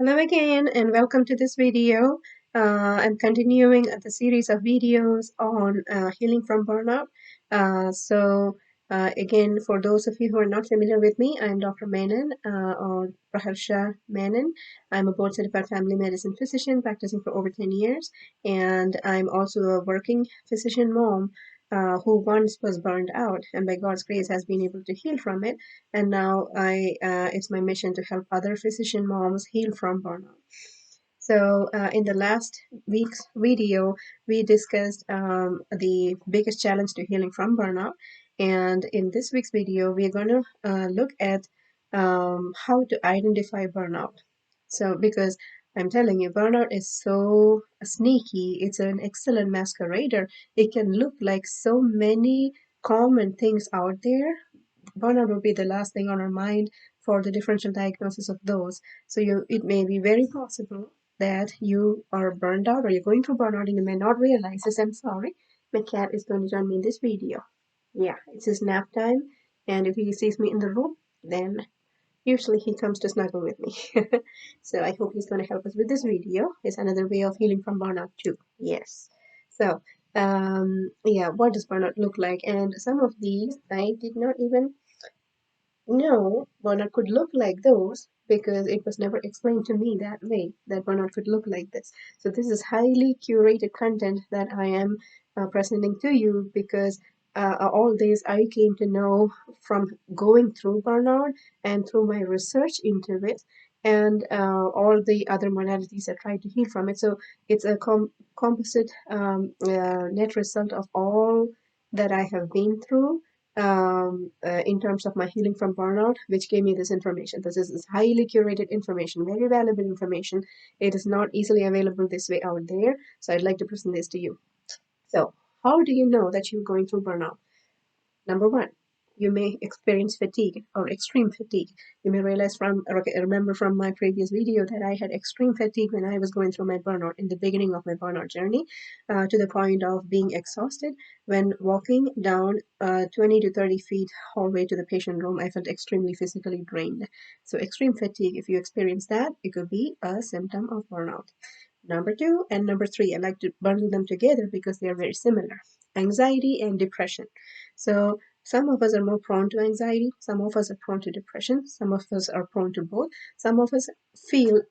Hello again and welcome to this video. I'm continuing the series of videos on healing from burnout. Again, for those of you who are not familiar with me, I'm Dr. Menon or Praharsha Menon. I'm a board certified family medicine physician practicing for over 10 years, and I'm also a working physician mom who once was burned out and by God's grace has been able to heal from it. And now it's my mission to help other physician moms heal from burnout. In the last week's video, we discussed the biggest challenge to healing from burnout. And in this week's video, we're going to look at how to identify burnout. Because I'm telling you, burnout is so sneaky, it's an excellent masquerader. It can look like so many common things out there. Burnout will be the last thing on our mind for the differential diagnosis of those. It may be very possible that you are burned out or you're going through burnout and you may not realize this. I'm sorry. My cat is going to join me in this video. Yeah, it's his nap time, and if he sees me in the room, then usually he comes to snuggle with me. So I hope he's going to help us with this video. It's another way of healing from burnout too. Yes. So yeah, what does burnout look like? And some of these I did not even know burnout could look like those because it was never explained to me that way, that burnout could look like this. So this is highly curated content that I am presenting to you because all this I came to know from going through burnout and through my research into it and all the other modalities that try to heal from it. So it's a composite net result of all that I have been through in terms of my healing from burnout, which gave me this information. This is highly curated information, very valuable information. It is not easily available this way out there. So I'd like to present this to you. So, how do you know that you're going through burnout? Number one, you may experience fatigue or extreme fatigue. You may realize remember from my previous video that I had extreme fatigue when I was going through my burnout in the beginning of my burnout journey, to the point of being exhausted. When walking down 20 to 30 feet hallway to the patient room, I felt extremely physically drained. So extreme fatigue, if you experience that, it could be a symptom of burnout. Number two and number three, I like to bundle them together because they are very similar. Anxiety and depression. So some of us are more prone to anxiety, some of us are prone to depression, some of us are prone to both. Some of us feel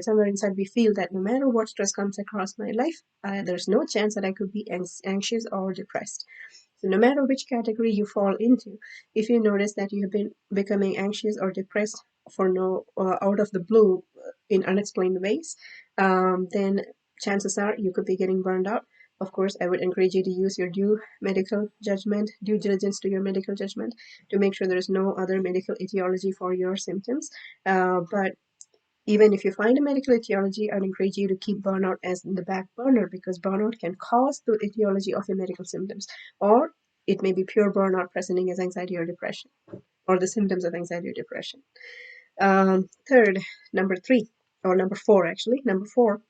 somewhere inside, we feel that no matter what stress comes across my life, there's no chance that I could be anxious or depressed. So no matter which category you fall into, if you notice that you have been becoming anxious or depressed for no out of the blue in unexplained ways, then chances are you could be getting burned out. Of course, I would encourage you to use your due diligence to your medical judgment to make sure there is no other medical etiology for your symptoms. But even if you find a medical etiology, I'd encourage you to keep burnout as the back burner because burnout can cause the etiology of your medical symptoms, or it may be pure burnout presenting as anxiety or depression, or the symptoms of anxiety or depression. Third, number three, or number four, actually, number four,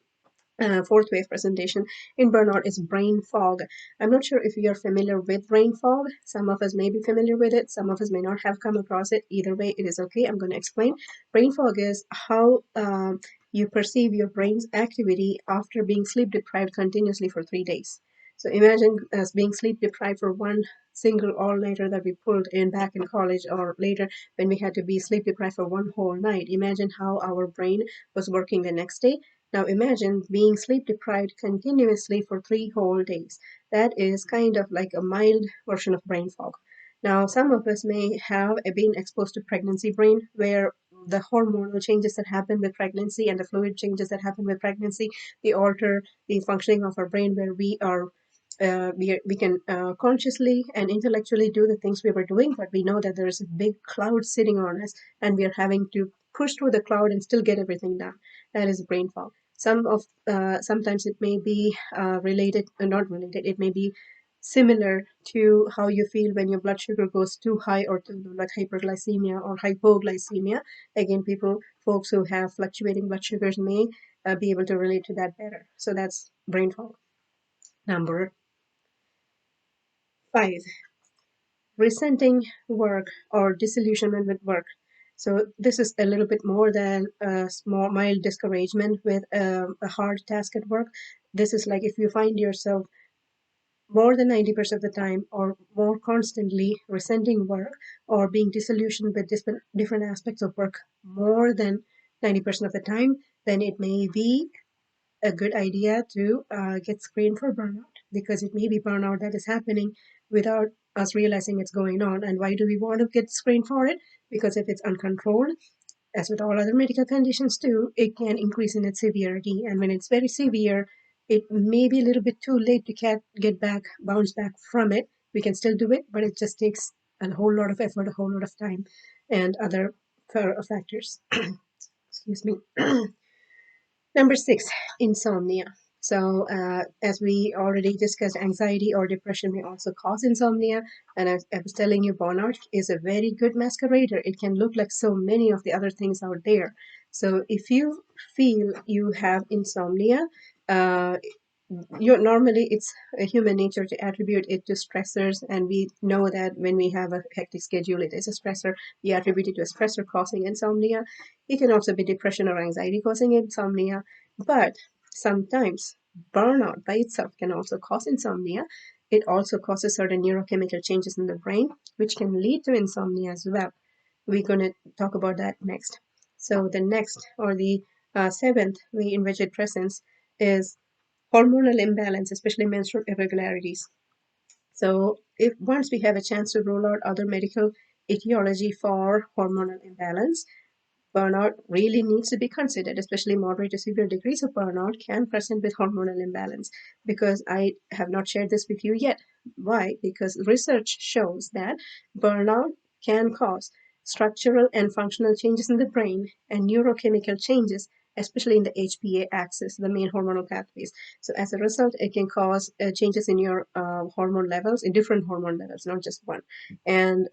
fourth wave presentation in burnout is brain fog. I'm not sure if you're familiar with brain fog. Some of us may be familiar with it. Some of us may not have come across it. Either way, it is okay. I'm going to explain. Brain fog is how you perceive your brain's activity after being sleep deprived continuously for 3 days. So imagine us being sleep deprived for one single all-nighter that we pulled in back in college or later when we had to be sleep deprived for one whole night. Imagine how our brain was working the next day. Now imagine being sleep deprived continuously for 3 whole days. That is kind of like a mild version of brain fog. Now, some of us may have been exposed to pregnancy brain, where the hormonal changes that happen with pregnancy and the fluid changes that happen with pregnancy, they alter the functioning of our brain, where we can consciously and intellectually do the things we were doing, but we know that there is a big cloud sitting on us, and we are having to push through the cloud and still get everything done. That is brain fog. Sometimes it may be related, not related. It may be similar to how you feel when your blood sugar goes too high or too low, like hyperglycemia or hypoglycemia. Again, folks who have fluctuating blood sugars may be able to relate to that better. So that's brain fog. Number 5, resenting work or disillusionment with work. So this is a little bit more than a small mild discouragement with a hard task at work. This is like if you find yourself more than 90% of the time or more constantly resenting work or being disillusioned with different aspects of work more than 90% of the time, then it may be a good idea to get screened for burnout, because it may be burnout that is happening without us realizing it's going on. And why do we want to get screened for it? Because if it's uncontrolled, as with all other medical conditions too, it can increase in its severity. And when it's very severe, it may be a little bit too late to bounce back from it. We can still do it, but it just takes a whole lot of effort, a whole lot of time, and other factors. Excuse me. Number 6, insomnia. So, as we already discussed, anxiety or depression may also cause insomnia. And as I was telling you, burnout is a very good masquerader. It can look like so many of the other things out there. So, if you feel you have insomnia, uh, normally it's a human nature to attribute it to stressors, and we know that when we have a hectic schedule, it is a stressor. We attribute it to a stressor causing insomnia. It can also be depression or anxiety causing insomnia, but sometimes burnout by itself can also cause insomnia. It also causes certain neurochemical changes in the brain, which can lead to insomnia as well. We're going to talk about that next. So the next, or the seventh way in which it presents, is hormonal imbalance, especially menstrual irregularities. So, if once we have a chance to rule out other medical etiology for hormonal imbalance, burnout really needs to be considered, especially moderate to severe degrees of burnout can present with hormonal imbalance. Because I have not shared this with you yet. Why? Because research shows that burnout can cause structural and functional changes in the brain and neurochemical changes, especially in the HPA axis, the main hormonal pathways. So, as a result, it can cause changes in your hormone levels, in different hormone levels, not just one. And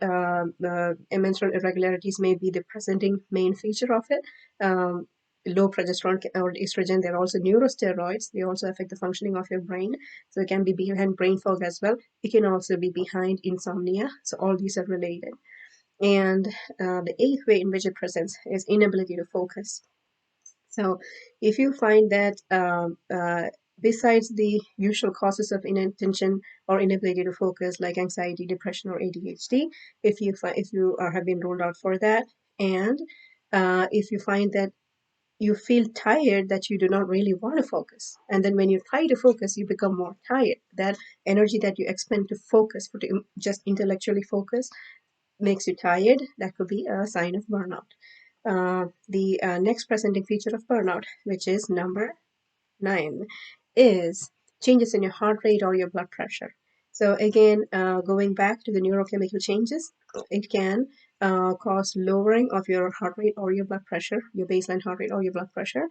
menstrual irregularities may be the presenting main feature of it. Low progesterone or estrogen, they're also neurosteroids. They also affect the functioning of your brain. So it can be behind brain fog as well. It can also be behind insomnia. So all these are related. And the eighth way in which it presents is inability to focus. So, if you find that besides the usual causes of inattention or inability to focus, like anxiety, depression, or ADHD, if you have been ruled out for that, and if you find that you feel tired, that you do not really want to focus, and then when you try to focus, you become more tired. That energy that you expend to focus, to just intellectually focus, makes you tired. That could be a sign of burnout. The next presenting feature of burnout, which is number 9, is changes in your heart rate or your blood pressure. So again, going back to the neurochemical changes, it can cause lowering of your heart rate or your blood pressure, your baseline heart rate or your blood pressure.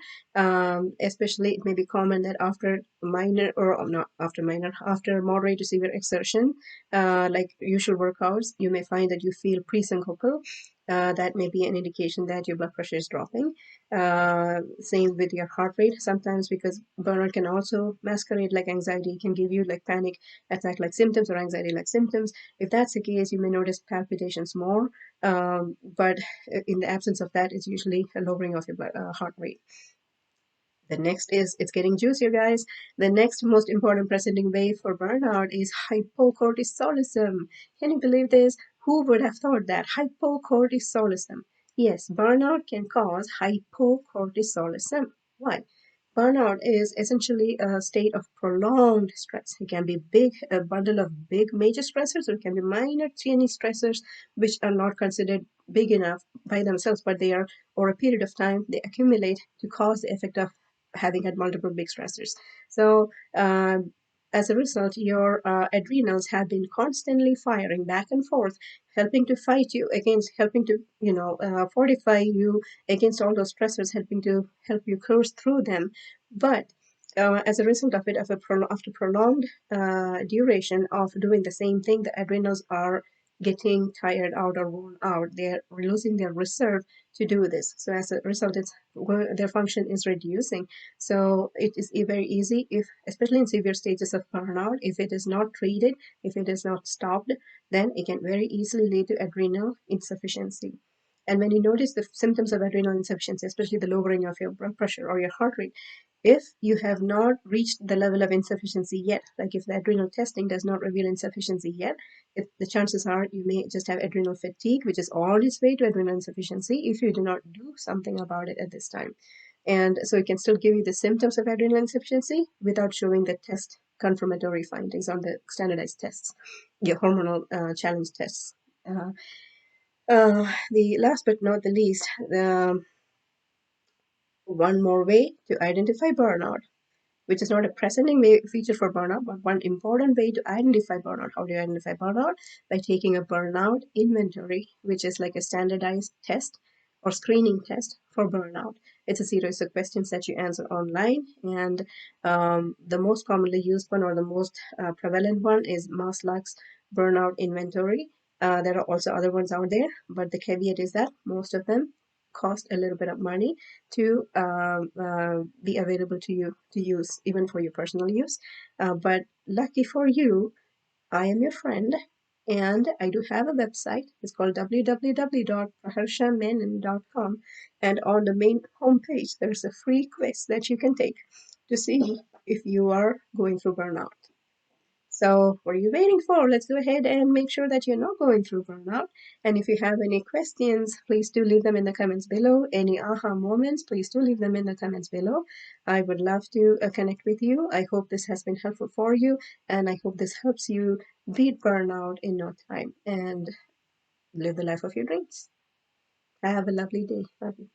Especially, it may be common that after minor, or not after minor, after moderate to severe exertion, like usual workouts, you may find that you feel pre-syncopal. That may be an indication that your blood pressure is dropping. Same with your heart rate sometimes, because burnout can also masquerade like anxiety. It can give you like panic attack like symptoms or anxiety like symptoms. If that's the case, you may notice palpitations more, but in the absence of that, it's usually a lowering of your heart rate. The next is, it's getting juicier, guys. The next most important presenting way for burnout is hypocortisolism. Can you believe this? Who would have thought that? Hypocortisolism. Yes, burnout can cause hypocortisolism. Why? Burnout is essentially a state of prolonged stress. It can be a bundle of big major stressors, or it can be minor teeny stressors which are not considered big enough by themselves, but they are, over a period of time, they accumulate to cause the effect of having had multiple big stressors. So, as a result, your adrenals have been constantly firing back and forth, helping to fight you against, helping to, fortify you against all those stressors, helping to help you course through them. But as a result of it, after prolonged duration of doing the same thing, the adrenals are getting tired out or worn out. They're losing their reserve to do this. So as a result, their function is reducing. So it is very easy, if especially in severe stages of burnout, if it is not treated, if it is not stopped, then it can very easily lead to adrenal insufficiency. And when you notice the symptoms of adrenal insufficiency, especially the lowering of your blood pressure or your heart rate, if you have not reached the level of insufficiency yet, like if the adrenal testing does not reveal insufficiency yet, the chances are you may just have adrenal fatigue, which is on its way to adrenal insufficiency if you do not do something about it at this time. And so it can still give you the symptoms of adrenal insufficiency without showing the test confirmatory findings on the standardized tests, your hormonal challenge tests. The last but not the least, one more way to identify burnout, which is not a presenting feature for burnout, but one important way to identify burnout. How do you identify burnout? By taking a burnout inventory, which is like a standardized test or screening test for burnout. It's a series of questions that you answer online, and the most commonly used one or the most prevalent one is Maslach's Burnout Inventory. There are also other ones out there, but the caveat is that most of them cost a little bit of money to be available to you to use, even for your personal use. But lucky for you, I am your friend, and I do have a website. It's called www.praharshamenon.com, and on the main homepage, there's a free quiz that you can take to see if you are going through burnout. So what are you waiting for? Let's go ahead and make sure that you're not going through burnout. And if you have any questions, please do leave them in the comments below. Any aha moments, please do leave them in the comments below. I would love to connect with you. I hope this has been helpful for you, and I hope this helps you beat burnout in no time and live the life of your dreams. Have a lovely day. Bye.